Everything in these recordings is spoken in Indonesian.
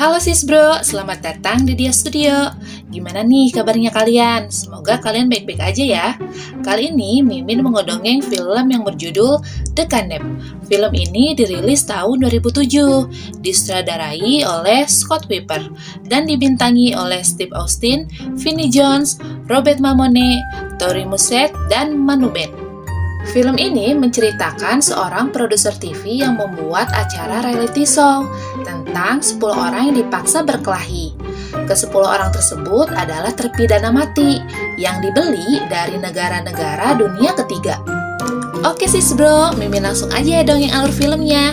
Halo sis bro, selamat datang di Dia Studio. Gimana nih kabarnya kalian? Semoga kalian baik-baik aja ya. Kali ini Mimin mengodongeng film yang berjudul The Candep. Film ini dirilis tahun 2007, disutradarai oleh Scott Wipper, dan dibintangi oleh Steve Austin, Vinnie Jones, Robert Mamone, Tori Musset, dan Manu Ben. Film ini menceritakan seorang produser TV yang membuat acara reality show tentang 10 orang yang dipaksa berkelahi. Ke-10 orang tersebut adalah terpidana mati yang dibeli dari negara-negara dunia ketiga. Oke sis bro, Mimin langsung aja dong yang alur filmnya.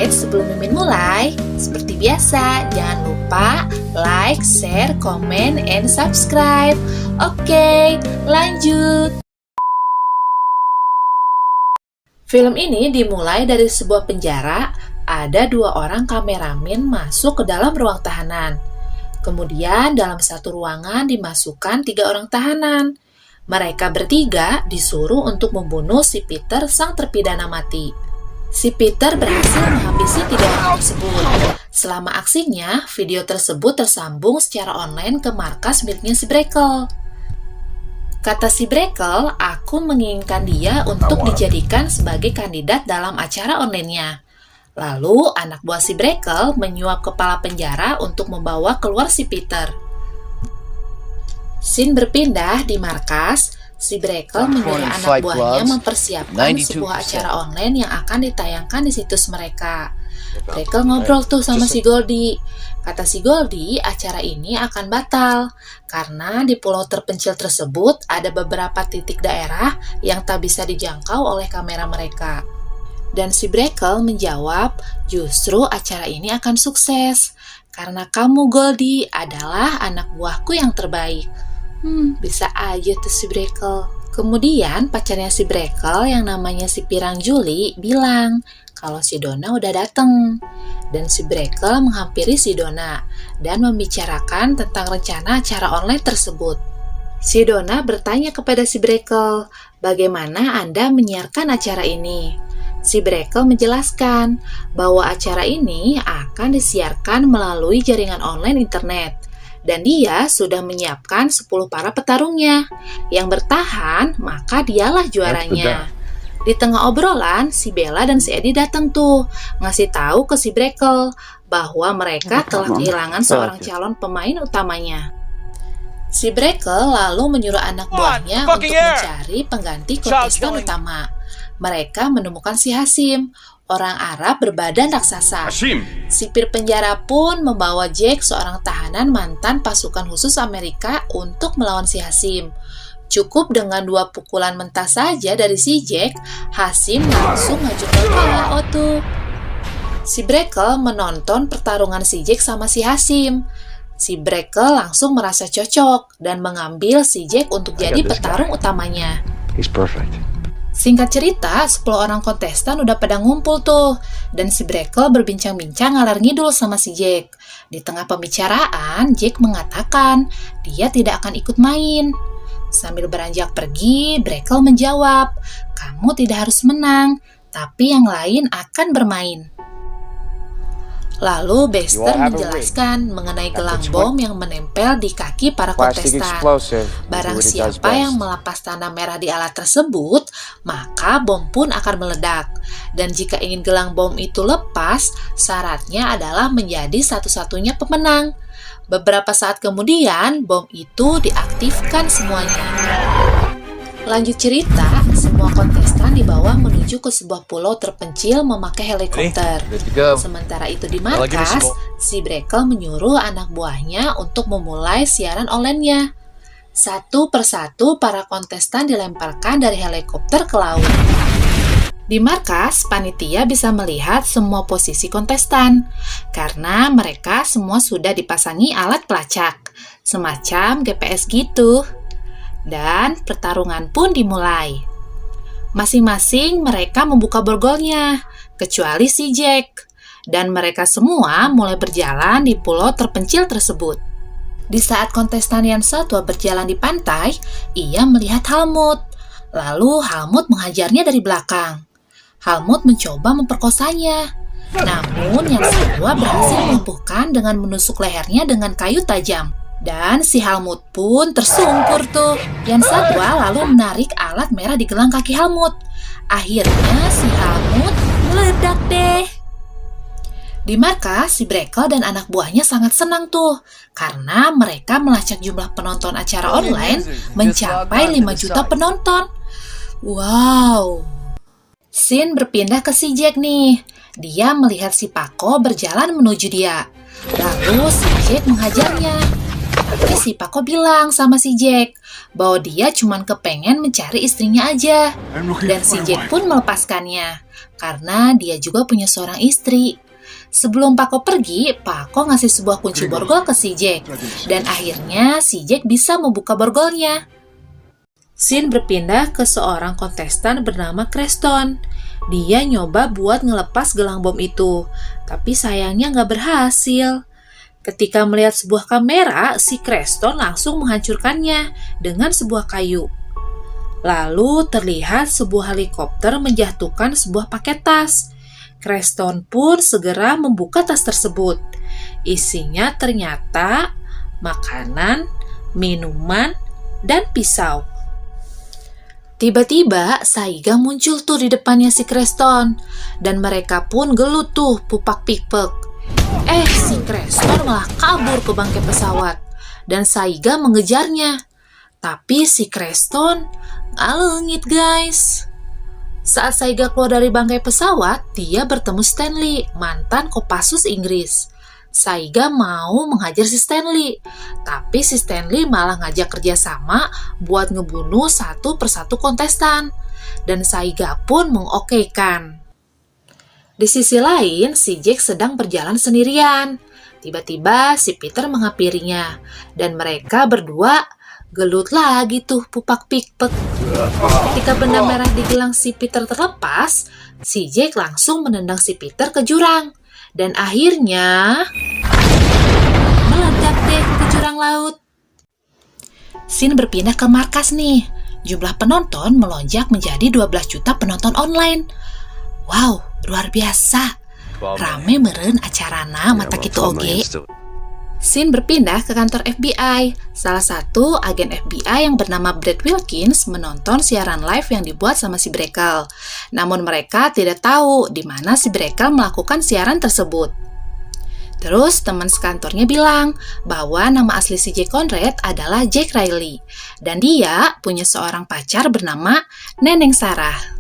Sebelum Mimin mulai, seperti biasa, jangan lupa like, share, komen, and subscribe. Oke, lanjut. Film ini dimulai dari sebuah penjara, ada 2 orang kameramen masuk ke dalam ruang tahanan. Kemudian dalam satu ruangan dimasukkan 3 orang tahanan. Mereka bertiga disuruh untuk membunuh si Peter sang terpidana mati. Si Peter berhasil menghabisi 3 orang tersebut. Selama aksinya, video tersebut tersambung secara online ke markas miliknya si Brekel. Kata si Brekel, aku menginginkan dia untuk dijadikan sebagai kandidat dalam acara online-nya. Lalu, anak buah si Brekel menyuap kepala penjara untuk membawa keluar si Peter. Scene berpindah di markas, si Brekel menyuruh anak buahnya mempersiapkan sebuah acara online yang akan ditayangkan di situs mereka. Brekel ngobrol tuh sama si Goldie. Kata si Goldie, acara ini akan batal karena di pulau terpencil tersebut ada beberapa titik daerah yang tak bisa dijangkau oleh kamera mereka. Dan si Brekel menjawab, justru acara ini akan sukses karena kamu Goldie adalah anak buahku yang terbaik. Bisa aja tuh si Brekel. Kemudian pacarnya si Brekel yang namanya si Pirang Juli bilang kalau si Donna udah dateng. Dan si Brekel menghampiri si Donna dan membicarakan tentang rencana acara online tersebut. Si Donna bertanya kepada si Brekel, bagaimana Anda menyiarkan acara ini? Si Brekel menjelaskan bahwa acara ini akan disiarkan melalui jaringan online internet. Dan dia sudah menyiapkan 10 para petarungnya. Yang bertahan, maka dialah juaranya. Di tengah obrolan, si Bella dan si Eddie datang tuh, ngasih tahu ke si Brekel bahwa mereka telah kehilangan seorang calon pemain utamanya. Si Brekel lalu menyuruh anak buahnya untuk mencari pengganti kontestan utama. Mereka menemukan si Hasim, orang Arab berbadan raksasa. Sipir penjara pun membawa Jack, seorang tahanan mantan pasukan khusus Amerika, untuk melawan si Hasim. Cukup dengan 2 pukulan mentah saja dari si Jack, Hasim langsung ngajukan KO tuh. Si Brekel menonton pertarungan si Jack sama si Hasim. Si Brekel langsung merasa cocok dan mengambil si Jack untuk jadi petarung utamanya. Singkat cerita, 10 orang kontestan udah pada ngumpul tuh, dan si Brekel berbincang-bincang ngalor ngidul sama si Jack. Di tengah pembicaraan, Jack mengatakan dia tidak akan ikut main. Sambil beranjak pergi, Brekel menjawab, kamu tidak harus menang, tapi yang lain akan bermain. Lalu Bester menjelaskan mengenai gelang bom yang menempel di kaki para kontestan. Barang siapa yang melepas tanda merah di alat tersebut, maka bom pun akan meledak. Dan jika ingin gelang bom itu lepas, syaratnya adalah menjadi satu-satunya pemenang. Beberapa saat kemudian, bom itu diaktifkan semuanya. Lanjut cerita, semua kontestan dibawa menuju ke sebuah pulau terpencil memakai helikopter. Sementara itu di markas, si Brekel menyuruh anak buahnya untuk memulai siaran online-nya. Satu persatu para kontestan dilemparkan dari helikopter ke laut. Di markas, panitia bisa melihat semua posisi kontestan karena mereka semua sudah dipasangi alat pelacak, semacam GPS gitu. Dan pertarungan pun dimulai. Masing-masing mereka membuka borgolnya, kecuali si Jack. Dan mereka semua mulai berjalan di pulau terpencil tersebut. Di saat kontestan yang satu berjalan di pantai, ia melihat Helmut. Lalu Helmut menghajarnya dari belakang. Helmut mencoba memperkosanya. Namun yang Satwa berhasil melumpuhkan dengan menusuk lehernya dengan kayu tajam. Dan si Helmut pun tersungkur tuh. Yang Satwa lalu menarik alat merah di gelang kaki Helmut. Akhirnya si Helmut meledak deh. Di markas, si Brekel dan anak buahnya sangat senang tuh, karena mereka melacak jumlah penonton acara online mencapai 5 juta penonton. Wow! Scene berpindah ke si Jack nih. Dia melihat si Paco berjalan menuju dia. Lalu si Jack menghajarnya. Tapi si Paco bilang sama si Jack bahwa dia cuma kepengen mencari istrinya aja. Dan si Jack pun melepaskannya, karena dia juga punya seorang istri. Sebelum Paco pergi, Paco ngasih sebuah kunci borgol ke si Jack. Dan akhirnya si Jack bisa membuka borgolnya. Scene berpindah ke seorang kontestan bernama Creston. Dia nyoba buat ngelepas gelang bom itu, tapi sayangnya nggak berhasil. Ketika melihat sebuah kamera, si Creston langsung menghancurkannya dengan sebuah kayu. Lalu terlihat sebuah helikopter menjatuhkan sebuah paket tas. Creston pun segera membuka tas tersebut. Isinya ternyata makanan, minuman, dan pisau. Tiba-tiba Saiga muncul tuh di depannya si Creston. Dan mereka pun gelut tuh pupak pikpek. Si Creston malah kabur ke bangkai pesawat. Dan Saiga mengejarnya. Tapi si Creston nggak lengit guys. Saat Saiga keluar dari bangkai pesawat, dia bertemu Stanley, mantan Kopassus Inggris. Saiga mau menghajar si Stanley, tapi si Stanley malah ngajak kerjasama buat ngebunuh satu persatu kontestan. Dan Saiga pun mengokekan. Di sisi lain, si Jack sedang berjalan sendirian. Tiba-tiba si Peter menghampirinya, dan mereka berdua gelut lagi tuh pupak pikpek. Ketika benda merah di gelang si Peter terlepas, si Jack langsung menendang si Peter ke jurang. Dan akhirnya meledak deh ke jurang laut. Scene berpindah ke markas nih. Jumlah penonton melonjak menjadi 12 juta penonton online. Wow, luar biasa. Rame meren acarana mata kitu oge. Scene berpindah ke kantor FBI. Salah satu agen FBI yang bernama Brad Wilkins menonton siaran live yang dibuat sama si Brekel. Namun mereka tidak tahu di mana si Brekel melakukan siaran tersebut. Terus teman sekantornya bilang bahwa nama asli si Jack Conrad adalah Jack Riley. Dan dia punya seorang pacar bernama Neneng Sarah.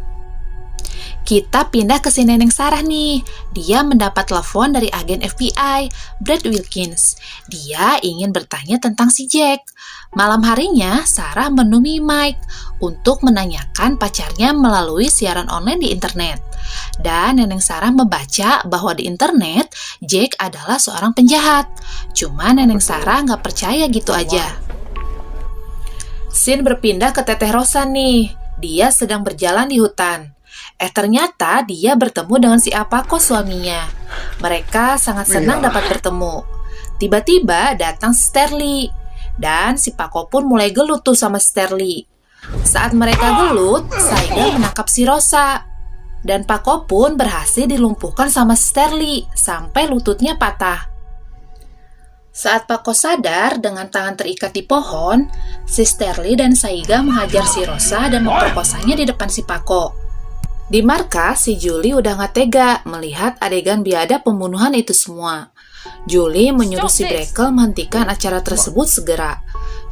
Kita pindah ke si Neneng Sarah nih. Dia mendapat telepon dari agen FBI, Brad Wilkins. Dia ingin bertanya tentang si Jack. Malam harinya, Sarah menemui Mike untuk menanyakan pacarnya melalui siaran online di internet. Dan Neneng Sarah membaca bahwa di internet, Jack adalah seorang penjahat. Cuma Neneng Sarah nggak percaya gitu aja. Scene berpindah ke Teteh Rosa nih. Dia sedang berjalan di hutan. Ternyata dia bertemu dengan si Apako suaminya. Mereka sangat senang dapat bertemu. Tiba-tiba datang Sterling. Dan si Paco pun mulai gelut tuh sama Sterling. Saat mereka gelut, Saiga menangkap si Rosa. Dan Paco pun berhasil dilumpuhkan sama Sterling sampai lututnya patah. Saat Paco sadar dengan tangan terikat di pohon, si Sterling dan Saiga menghajar si Rosa dan memperkosanya di depan si Paco. Di markas, si Julie udah gak tega melihat adegan biadab pembunuhan itu semua. Julie menyuruh si Brekel menghentikan acara tersebut segera.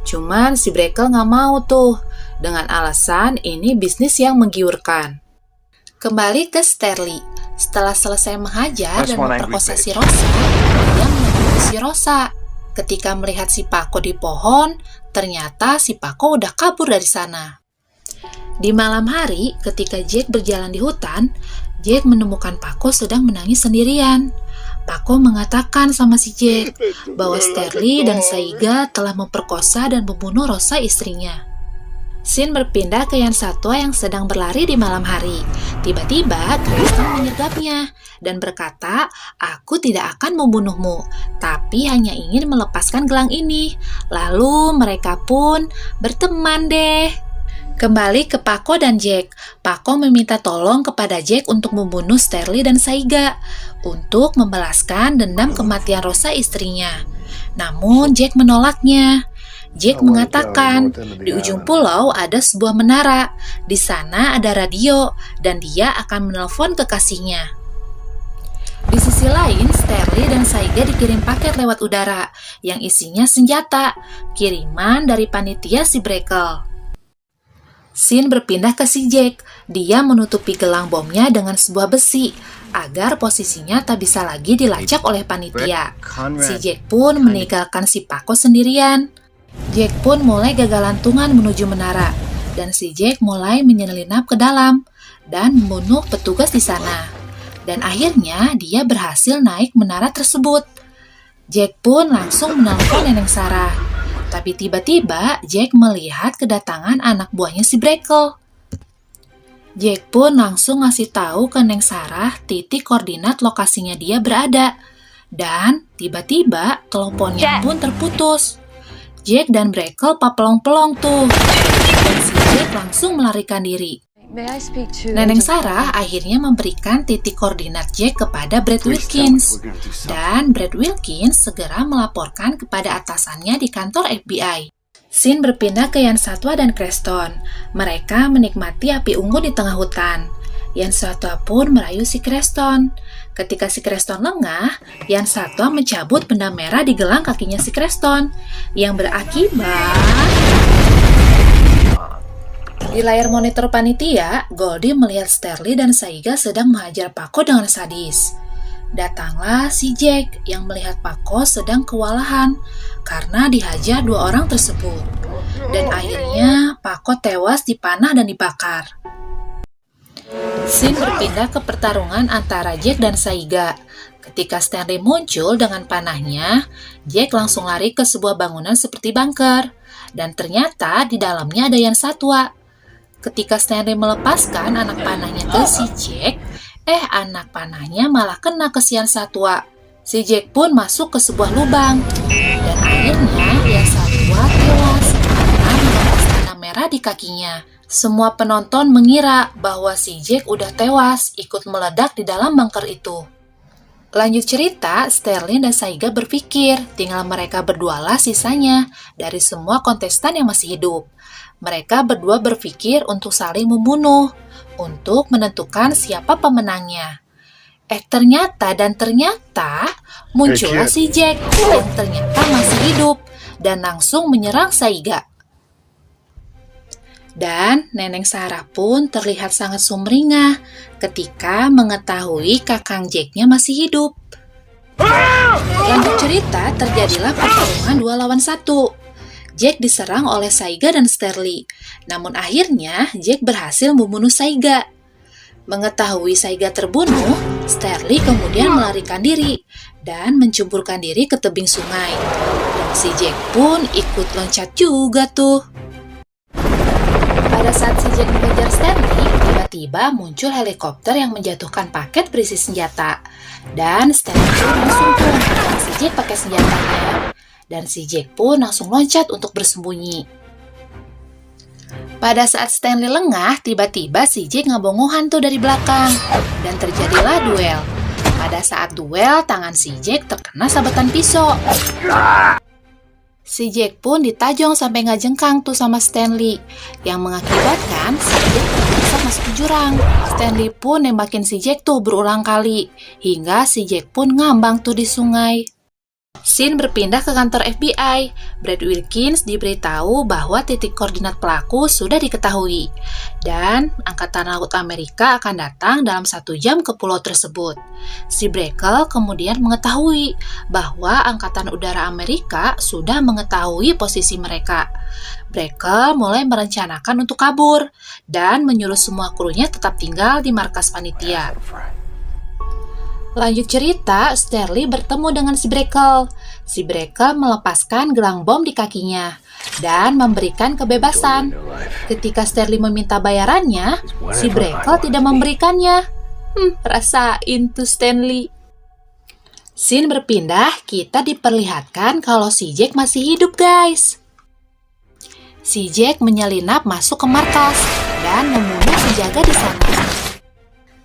Cuman si Brekel gak mau tuh, dengan alasan ini bisnis yang menggiurkan. Kembali ke Sterling. Setelah selesai menghajar dan memperkosa si Rosa, dia menemui si Rosa. Ketika melihat si Paco di pohon, ternyata si Paco udah kabur dari sana. Di malam hari, ketika Jack berjalan di hutan, Jack menemukan Paco sedang menangis sendirian. Paco mengatakan sama si Jack bahwa Sterling dan Saiga telah memperkosa dan membunuh Rosa istrinya. Scene berpindah ke Yan Satwa yang sedang berlari di malam hari. Tiba-tiba Creston menyergapnya dan berkata, "Aku tidak akan membunuhmu, tapi hanya ingin melepaskan gelang ini." Lalu mereka pun berteman deh. Kembali ke Paco dan Jack. Paco meminta tolong kepada Jack untuk membunuh Sterling dan Saiga untuk membalaskan dendam kematian Rosa istrinya. Namun Jack menolaknya. Jack mengatakan, di ujung pulau ada sebuah menara. Di sana ada radio dan dia akan menelpon kekasihnya. Di sisi lain, Sterling dan Saiga dikirim paket lewat udara yang isinya senjata, kiriman dari panitia si Brekel. Scene berpindah ke si Jack. Dia menutupi gelang bomnya dengan sebuah besi agar posisinya tak bisa lagi dilacak oleh panitia. Si Jack pun meninggalkan si Paco sendirian. Jack pun mulai gagalantungan menuju menara, dan si Jack mulai menyelinap ke dalam dan membunuh petugas di sana. Dan akhirnya dia berhasil naik menara tersebut. Jack pun langsung menelpon Neneng Sarah. Tapi tiba-tiba Jack melihat kedatangan anak buahnya si Brekel. Jack pun langsung ngasih tahu ke Neng Sarah titik koordinat lokasinya dia berada. Dan tiba-tiba teleponnya pun terputus. Jack dan Brekel papelong-pelong tuh. Dan si Jack langsung melarikan diri. Neneng Sarah akhirnya memberikan titik koordinat Jack kepada Brad Wilkins. Dan Brad Wilkins segera melaporkan kepada atasannya di kantor FBI. Scene berpindah ke Yan Satwa dan Creston. Mereka menikmati api unggun di tengah hutan. Yan Satwa pun merayu si Creston. Ketika si Creston lengah, Yan Satwa mencabut benda merah di gelang kakinya si Creston, yang berakibat... Di layar monitor panitia, Goldie melihat Sterling dan Saiga sedang menghajar Paco dengan sadis. Datanglah si Jack yang melihat Paco sedang kewalahan karena dihajar dua orang tersebut. Dan akhirnya Paco tewas dipanah dan dibakar. Scene berpindah ke pertarungan antara Jack dan Saiga. Ketika Stanley muncul dengan panahnya, Jack langsung lari ke sebuah bangunan seperti bunker. Dan ternyata di dalamnya ada Yan Satwa. Ketika Stanley melepaskan anak panahnya ke si Jack, anak panahnya malah kena ke si Yan Satwa. Si Jack pun masuk ke sebuah lubang. Dan akhirnya Yan Satwa tewas karena mendapat tanah merah di kakinya. Semua penonton mengira bahwa si Jack udah tewas ikut meledak di dalam bunker itu. Lanjut cerita, Sterling dan Saiga berpikir tinggal mereka berdualah sisanya dari semua kontestan yang masih hidup. Mereka berdua berpikir untuk saling membunuh, untuk menentukan siapa pemenangnya. Ternyata muncullah si Jack yang ternyata masih hidup dan langsung menyerang Saiga. Dan Neneng Sarah pun terlihat sangat sumringah ketika mengetahui kakang Jacknya masih hidup. Lanjut cerita, terjadilah pertarungan 2 lawan 1. Jack diserang oleh Saiga dan Sterling. Namun akhirnya Jack berhasil membunuh Saiga. Mengetahui Saiga terbunuh, Sterling kemudian melarikan diri dan mencemburkan diri ke tebing sungai. Dan si Jack pun ikut loncat juga tuh. Pada saat si Jack mengejar Sterling, tiba-tiba muncul helikopter yang menjatuhkan paket berisi senjata. Dan Sterling pun langsung tuh si Jack pakai senjatanya. Dan si Jack pun langsung loncat untuk bersembunyi. Pada saat Stanley lengah, tiba-tiba si Jack ngebongohan tuh dari belakang. Dan terjadilah duel. Pada saat duel, tangan si Jack terkena sabetan pisau. Si Jack pun ditajong sampai nggak jengkang tuh sama Stanley. Yang mengakibatkan si Jack terpaksa masuk ke jurang. Stanley pun nembakin si Jack tuh berulang kali. Hingga si Jack pun ngambang tuh di sungai. Scene berpindah ke kantor FBI. Brad Wilkins diberitahu bahwa titik koordinat pelaku sudah diketahui dan Angkatan Laut Amerika akan datang dalam 1 jam ke pulau tersebut. Si Brekel kemudian mengetahui bahwa Angkatan Udara Amerika sudah mengetahui posisi mereka. Brekel mulai merencanakan untuk kabur dan menyuruh semua krunya tetap tinggal di markas panitia. Lanjut cerita, Sterling bertemu dengan si Brekel. Si Brekel melepaskan gelang bom di kakinya dan memberikan kebebasan. Ketika Sterling meminta bayarannya, si Brekel tidak memberikannya. Rasain tuh Stanley. Scene berpindah, kita diperlihatkan kalau si Jack masih hidup, guys. Si Jack menyelinap masuk ke markas dan membunuh penjaga di sana.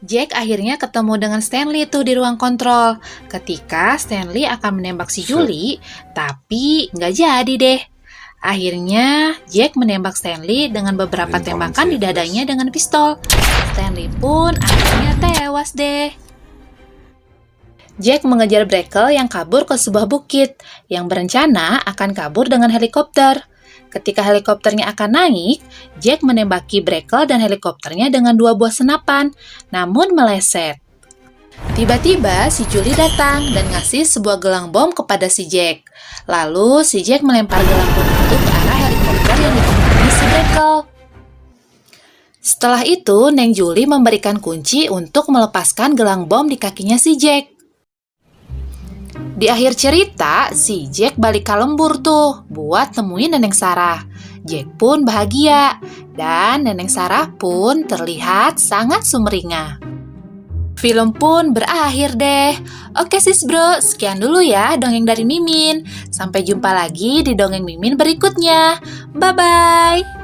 Jack akhirnya ketemu dengan Stanley tuh di ruang kontrol. Ketika Stanley akan menembak si Julie, tapi nggak jadi deh. Akhirnya Jack menembak Stanley dengan beberapa tembakan di dadanya dengan pistol. Stanley pun akhirnya tewas deh. Jack mengejar Brackle yang kabur ke sebuah bukit, yang berencana akan kabur dengan helikopter. Ketika helikopternya akan naik, Jack menembaki Brackle dan helikopternya dengan 2 buah senapan, namun meleset. Tiba-tiba si Julie datang dan ngasih sebuah gelang bom kepada si Jack. Lalu si Jack melempar gelang bom itu ke arah helikopter yang ditumpangi si Brackle. Setelah itu, Neng Julie memberikan kunci untuk melepaskan gelang bom di kakinya si Jack. Di akhir cerita, si Jack balik ke lembur tuh buat temuin Neneng Sarah. Jack pun bahagia, dan Neneng Sarah pun terlihat sangat sumringah. Film pun berakhir deh. Oke sis bro, sekian dulu ya dongeng dari Mimin. Sampai jumpa lagi di dongeng Mimin berikutnya. Bye-bye.